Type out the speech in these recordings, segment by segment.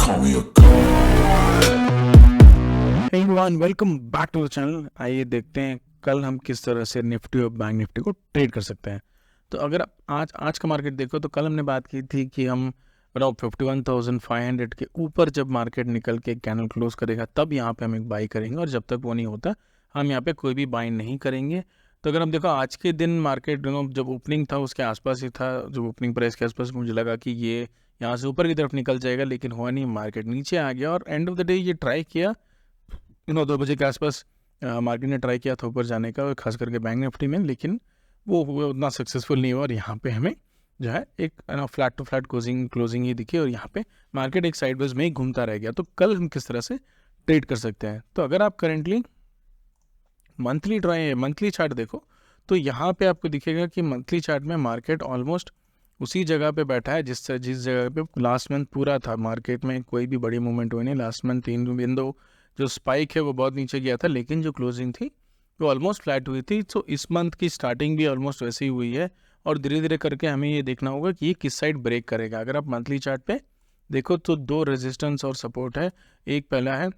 call me a god. Hey everyone, welcome back to the channel. आइए देखते हैं कल हम किस तरह से निफ्टी और बैंक निफ्टी को ट्रेड कर सकते हैं। तो अगर आप आज का मार्केट देखो तो कल हमने बात की थी कि हम अराउंड 51,500 के ऊपर जब मार्केट निकल के कैंडल क्लोज करेगा तब यहाँ पे हम एक बाई करेंगे, और जब तक वो नहीं होता हम यहाँ पे कोई भी बाई नहीं करेंगे। तो अगर हम देखो आज के दिन मार्केट जब ओपनिंग था उसके आसपास ही था, जो ओपनिंग प्राइस के आसपास मुझे लगा कि ये यहाँ से ऊपर की तरफ निकल जाएगा, लेकिन हुआ नहीं, मार्केट नीचे आ गया। और एंड ऑफ द डे ये ट्राई किया 2 बजे के आसपास मार्केट ने ट्राई किया था ऊपर जाने का, खास करके बैंक निफ्टी में, लेकिन वो उतना सक्सेसफुल नहीं हुआ। और यहाँ पे हमें जो है एक फ्लैट टू फ्लैट क्लोजिंग ही दिखी, और यहाँ पे मार्केट एक साइडवेज में ही घूमता रह गया। तो कल हम किस तरह से ट्रेड कर सकते हैं? तो अगर आप करेंटली मंथली चार्ट देखो तो यहाँ पे आपको दिखेगा कि मंथली चार्ट में मार्केट ऑलमोस्ट उसी जगह पे बैठा है जिस जगह पे लास्ट मंथ पूरा था। मार्केट में कोई भी बड़ी मूवमेंट हुई नहीं लास्ट मंथ। 3 बिंदु जो स्पाइक है वो बहुत नीचे गया था, लेकिन जो क्लोजिंग थी वो ऑलमोस्ट फ्लैट हुई थी। तो इस मंथ की स्टार्टिंग भी ऑलमोस्ट वैसे ही हुई है, और धीरे धीरे करके हमें ये देखना होगा कि ये किस साइड ब्रेक करेगा। अगर आप मंथली चार्ट पे देखो तो 2 रेजिस्टेंस और सपोर्ट है। एक पहला है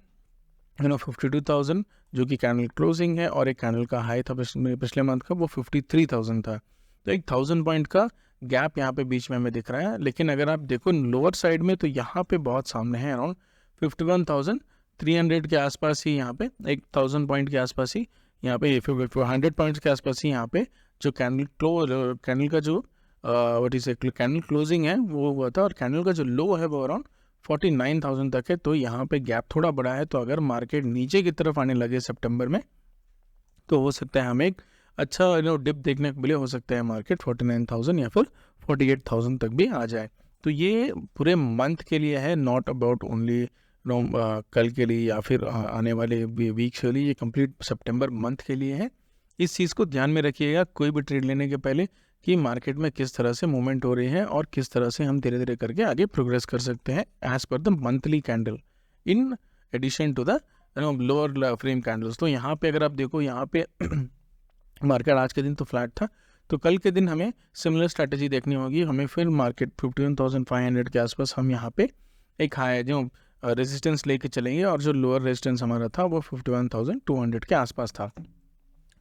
52,000 जो कि कैंडल क्लोजिंग है, और एक कैंडल का हाई था पिछले मंथ का, वो 53,000 था। तो एक 1000 पॉइंट का गैप यहाँ पे बीच में हमें दिख रहा है। लेकिन अगर आप देखो लोअर साइड में तो यहाँ पे बहुत सामने है, अराउंड 51,300 के आसपास ही, यहाँ पे 1000 पॉइंट के आसपास ही, यहाँ पे 100 पॉइंट्स के आसपास ही यहाँ पे जो कैंडल का जो कैंडल क्लोजिंग है वो हुआ था, और कैंडल का जो लो है वो अराउंड 49,000 तक है। तो यहाँ पे गैप थोड़ा बड़ा है। तो अगर मार्केट नीचे की तरफ आने लगे सितंबर में तो हो सकता है हमें एक अच्छा डिप देखने को मिले। हो सकता है मार्केट 49,000 या फिर 48,000 तक भी आ जाए। तो ये पूरे मंथ के लिए है, नॉट अबाउट ओनली कल के लिए या फिर आने वाले वीक्स के लिए। ये कंप्लीट सितंबर मंथ के लिए है। इस चीज़ को ध्यान में रखिएगा कोई भी ट्रेड लेने के पहले कि मार्केट में किस तरह से मूवमेंट हो रही है और किस तरह से हम धीरे धीरे करके आगे प्रोग्रेस कर सकते हैं as per the monthly candle in addition to the lower frame candles. तो यहाँ पे अगर आप देखो यहाँ पे मार्केट आज के दिन तो फ्लैट था, तो कल के दिन हमें सिमिलर स्ट्रैटेजी देखनी होगी। हमें फिर मार्केट 51,500 के आसपास हम यहाँ पे एक हाई जो रेजिस्टेंस लेके चलेंगे, और जो लोअर रेजिस्टेंस हमारा था वो 51,200 के आसपास था।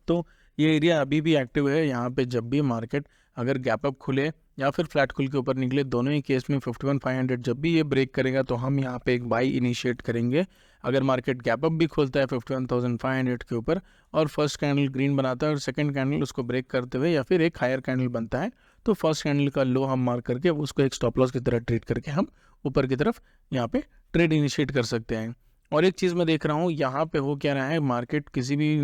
तो ये एरिया अभी भी एक्टिव है। यहाँ पे जब भी मार्केट अगर गैप अप खुले या फिर फ्लैट खुल के ऊपर निकले, दोनों ही केस में 51,500 जब भी ये ब्रेक करेगा तो हम यहाँ पे एक बाई इनिशिएट करेंगे। अगर मार्केट गैप अप भी खुलता है 51,500 के ऊपर और फर्स्ट कैंडल ग्रीन बनाता है और सेकंड कैंडल उसको ब्रेक करते हुए या फिर एक हायर कैंडल बनता है, तो फर्स्ट कैंडल का लो हम मार्क करके उसको एक स्टॉप लॉस की तरह ट्रीट करके हम ऊपर की तरफ यहाँ पे ट्रेड इनिशिएट कर सकते हैं। और एक चीज़ मैं देख रहा हूँ यहाँ पे हो क्या रहा है, मार्केट किसी भी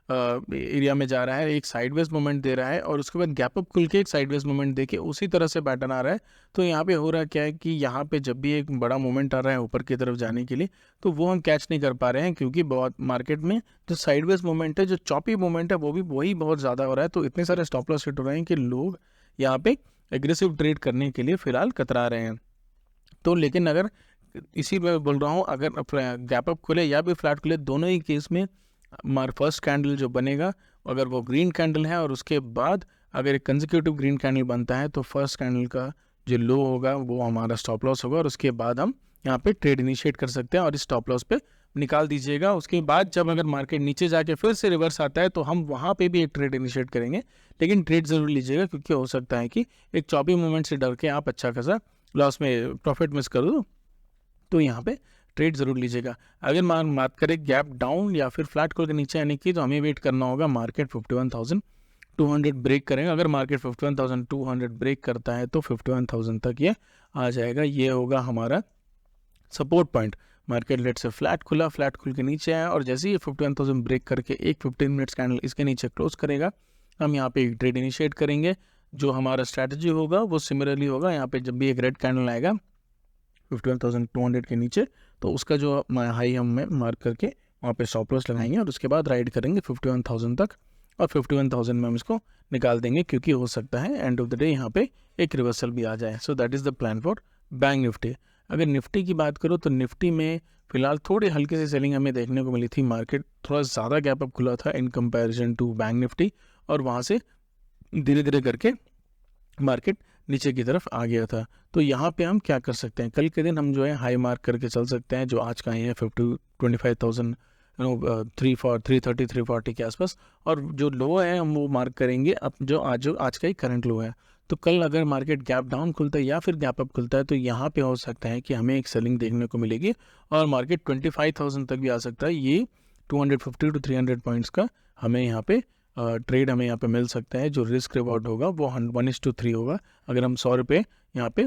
एरिया में जा रहा है, एक साइडवेज मोमेंट दे रहा है और उसके बाद गैप अप खुल के एक साइडवेज मोमेंट दे के उसी तरह से पैटर्न आ रहा है। तो यहाँ पे हो रहा क्या है कि यहाँ पे जब भी एक बड़ा मोमेंट आ रहा है ऊपर की तरफ जाने के लिए, तो वो हम कैच नहीं कर पा रहे हैं, क्योंकि बहुत मार्केट में जो साइडवेज मोमेंट है, जो चॉपी मोमेंट है, वही बहुत ज़्यादा हो रहा है। तो इतने सारे स्टॉप लॉस हिट हो रहे हैं कि लोग यहाँ पे एग्रेसिव ट्रेड करने के लिए फिलहाल कतरा रहे हैं। तो लेकिन अगर इसी में बोल रहा हूँ, अगर गैप अप खुले या भी फ्लैट खुले, दोनों ही केस में हमारा फर्स्ट कैंडल जो बनेगा अगर वो ग्रीन कैंडल है और उसके बाद अगर एक कंसेक्यूटिव ग्रीन कैंडल बनता है, तो फर्स्ट कैंडल का जो लो होगा वो हमारा स्टॉप लॉस होगा, और उसके बाद हम यहाँ पे ट्रेड इनिशिएट कर सकते हैं और इस स्टॉप लॉस पे निकाल दीजिएगा। उसके बाद जब अगर मार्केट नीचे जाके फिर से रिवर्स आता है तो हम वहाँ पे भी एक ट्रेड इनिशिएट करेंगे, लेकिन ट्रेड ज़रूर लीजिएगा, क्योंकि हो सकता है कि एक चॉपी मूवमेंट से डर के आप अच्छा खासा लॉस में प्रॉफिट मिस कर दो। तो यहाँ पे ट्रेड ज़रूर लीजिएगा। अगर बात करें गैप डाउन या फिर फ्लैट खोल के नीचे आने की, तो हमें वेट करना होगा मार्केट 51,200 ब्रेक करेंगे। अगर मार्केट 51,200 ब्रेक करता है तो 51,000 तक ये आ जाएगा। ये होगा हमारा सपोर्ट पॉइंट। मार्केट लेट से फ्लैट खुल के नीचे आया और जैसे ही 51,000 ब्रेक करके एक 15 मिनट्स कैंडल इसके नीचे क्लोज करेगा, हम यहाँ पे एक ट्रेड इनिशिएट करेंगे। जो हमारा स्ट्रैटेजी होगा वो सिमिलरली होगा। यहाँ पे जब भी एक रेड कैंडल आएगा 51,200 के नीचे, तो उसका जो हाई हम मार्क करके वहाँ पे स्टॉप लॉस लगाएंगे और उसके बाद राइड करेंगे 51,000 तक, और 51,000 में हम इसको निकाल देंगे, क्योंकि हो सकता है एंड ऑफ द डे यहाँ पे एक रिवर्सल भी आ जाए। So that is the plan for bank Nifty. अगर निफ्टी की बात करो तो निफ्टी में फिलहाल थोड़ी हल्की सी सेलिंग हमें देखने को मिली थी। मार्केट थोड़ा ज़्यादा गैप अप खुला था in comparison to bank Nifty, और वहाँ से धीरे धीरे करके मार्केट नीचे की तरफ आ गया था। तो यहाँ पे हम क्या कर सकते हैं, कल के दिन हम जो है हाई मार्क करके चल सकते हैं, जो आज का ही है 25,000 330 340 के आसपास, और जो लो है हम वो मार्क करेंगे अब जो आज का ही करंट लो है। तो कल अगर मार्केट गैप डाउन खुलता है या फिर गैप अप खुलता है तो यहाँ पे हो सकता है कि हमें एक सेलिंग देखने को मिलेगी और मार्केट 25,000 तक भी आ सकता है। ये 250 to 300 पॉइंट्स का हमें यहाँ पे ट्रेड हमें यहाँ पे मिल सकता है। जो रिस्क रिवॉर्ड होगा वो 1:3 होगा। अगर हम 100 रुपये यहाँ पे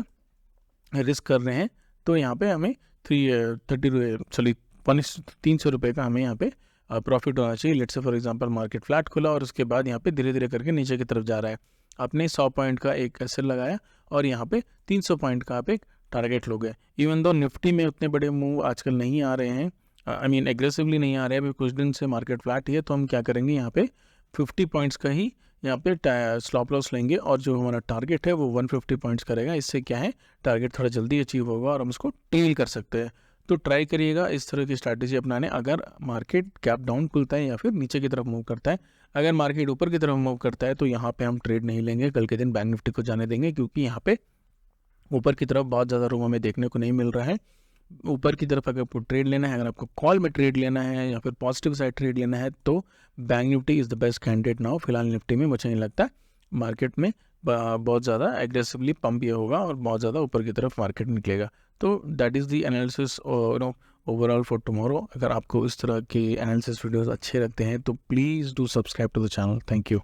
रिस्क कर रहे हैं तो यहाँ पे हमें 300 रुपये का हमें यहाँ पे प्रॉफिट होना चाहिए। Let's say for example market flat खुला और उसके बाद यहाँ पे धीरे धीरे करके नीचे की तरफ जा रहा है, आपने 100 पॉइंट का एक एसएल लगाया और यहाँ पे 300 पॉइंट का आप एक टारगेट लोगे। इवन दो निफ्टी में उतने बड़े मूव आजकल नहीं आ रहे हैं, आई मीन एग्रेसिवली नहीं आ रहे हैं, अभी कुछ दिन से मार्केट फ्लैट ही है, तो हम क्या करेंगे यहाँ पे 50 पॉइंट्स का ही यहाँ पे स्टॉप लॉस लेंगे और जो हमारा टारगेट है वो 150 पॉइंट्स करेगा। इससे क्या है, टारगेट थोड़ा जल्दी अचीव होगा और हम उसको टेल कर सकते हैं। तो ट्राई करिएगा इस तरह की स्ट्रैटेजी अपनाने, अगर मार्केट गैप डाउन खुलता है या फिर नीचे की तरफ मूव करता है। अगर मार्केट ऊपर की तरफ मूव करता है तो यहाँ पे हम ट्रेड नहीं लेंगे, कल के दिन बैंक निफ्टी को जाने देंगे, क्योंकि यहाँ पे ऊपर की तरफ बहुत ज़्यादा रूम हमें देखने को नहीं मिल रहा है। ऊपर की तरफ अगर आपको ट्रेड लेना है, अगर आपको कॉल में ट्रेड लेना है या फिर पॉजिटिव साइड ट्रेड लेना है तो bank Nifty is the best candidate now. फिलहाल निफ्टी में मुझे नहीं लगता मार्केट में बहुत ज़्यादा एग्रेसिवली पंप ये होगा और बहुत ज़्यादा ऊपर की तरफ मार्केट निकलेगा। तो that is the analysis overall for tomorrow. अगर आपको इस तरह के एनालिसिस वीडियोस अच्छे लगते हैं तो please do subscribe to the channel. Thank you.